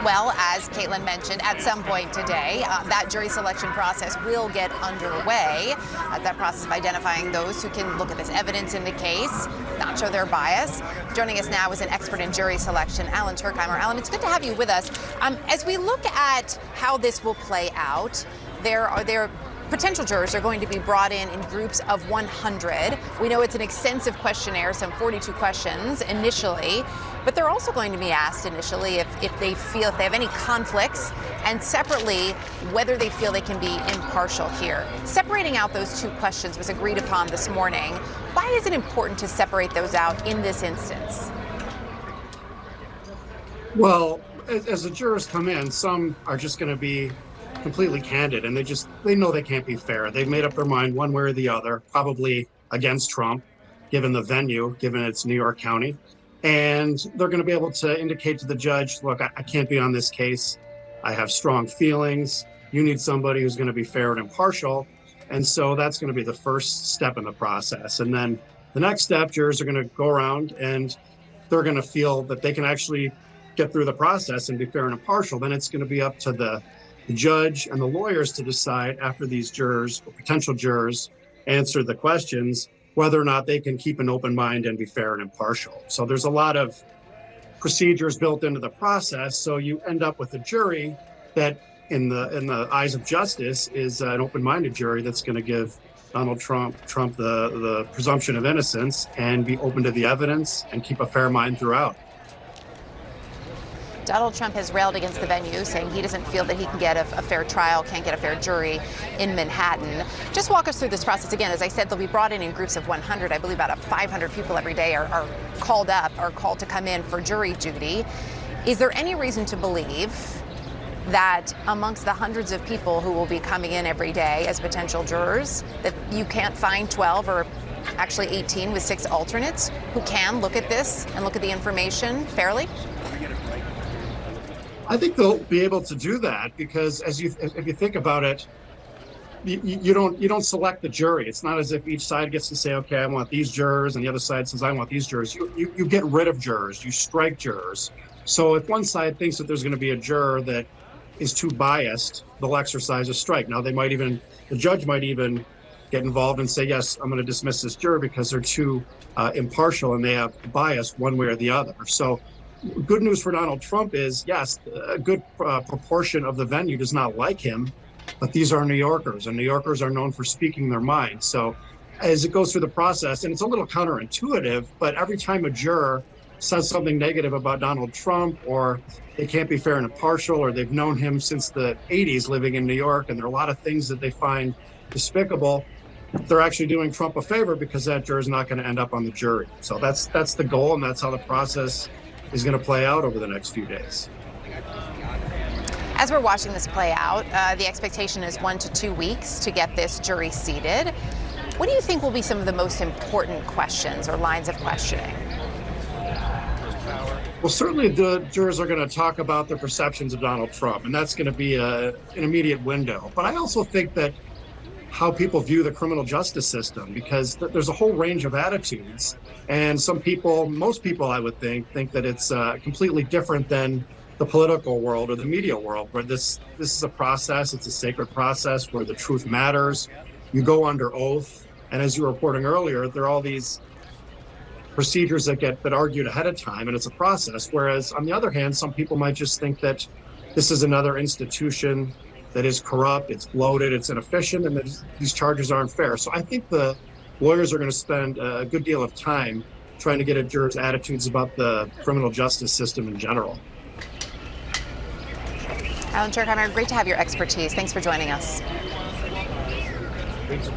Well, as Caitlin mentioned, at some point today, that jury selection process will get underway. That process of identifying those who can look at this evidence in the case, not show their bias. Joining us now is an expert in jury selection, Alan Tuerkheimer. Alan, it's good to have you with us. As we look at how this will play out, there potential jurors are going to be brought in groups of 100. We know it's an extensive questionnaire, some 42 questions initially, but they're also going to be asked initially if they have any conflicts, and separately, whether they feel they can be impartial here. Separating out those two questions was agreed upon this morning. Why is it important to separate those out in this instance? Well, as the jurors come in, some are just going to be completely candid, and they know they can't be fair. They've made up their mind one way or the other, probably against Trump, given the venue, given it's New York County. And they're going to be able to indicate to the judge, look, I can't be on this case. I have strong feelings. You need somebody who's going to be fair and impartial. And so that's going to be the first step in the process. And then the next step, jurors are going to go around and they're going to feel that they can actually get through the process and be fair and impartial. Then it's going to be up to the judge and the lawyers to decide, after these jurors or potential jurors answer the questions, whether or not they can keep an open mind and be fair and impartial. So there's a lot of procedures built into the process. So you end up with a jury that, in the eyes of justice, is an open-minded jury that's going to give Donald Trump the presumption of innocence and be open to the evidence and keep a fair mind throughout. Donald Trump has railed against the venue, saying he doesn't feel that he can get a fair trial, can't get a fair jury in Manhattan. Just walk us through this process again. As I said, they'll be brought in groups of 100. I believe about 500 people every day are called to come in for jury duty. Is there any reason to believe that amongst the hundreds of people who will be coming in every day as potential jurors, that you can't find 12 or actually 18 with 6 alternates who can look at this and look at the information fairly? I think they'll be able to do that because, if you think about it, you don't select the jury. It's not as if each side gets to say, okay, I want these jurors, and the other side says, I want these jurors. You get rid of jurors. You strike jurors. So if one side thinks that there's going to be a juror that is too biased, they'll exercise a strike. Now, the judge might even get involved and say, yes, I'm going to dismiss this juror because they're too impartial and they have bias one way or the other. So good news for Donald Trump is, yes, a good proportion of the venue does not like him, but these are New Yorkers, and New Yorkers are known for speaking their mind. So as it goes through the process, and it's a little counterintuitive, but every time a juror says something negative about Donald Trump, or they can't be fair and impartial, or they've known him since the 80s living in New York, and there are a lot of things that they find despicable, they're actually doing Trump a favor because that juror is not going to end up on the jury. So that's the goal, and that's how the process is going to play out over the next few days. As we're watching this play out, the expectation is 1 to 2 weeks to get this jury seated. What do you think will be some of the most important questions or lines of questioning? Well, certainly the jurors are going to talk about their perceptions of Donald Trump, and that's going to be an immediate window. But I also think that how people view the criminal justice system, because there's a whole range of attitudes. And most people, I would think that it's completely different than the political world or the media world, where this is a process, it's a sacred process where the truth matters. You go under oath. And as you were reporting earlier, there are all these procedures that get argued ahead of time, and it's a process. Whereas on the other hand, some people might just think that this is another institution that is corrupt, it's bloated, it's inefficient, and that these charges aren't fair. So I think the lawyers are going to spend a good deal of time trying to get at jurors' attitudes about the criminal justice system in general. Alan Tuerkheimer, great to have your expertise. Thanks for joining us. Thanks.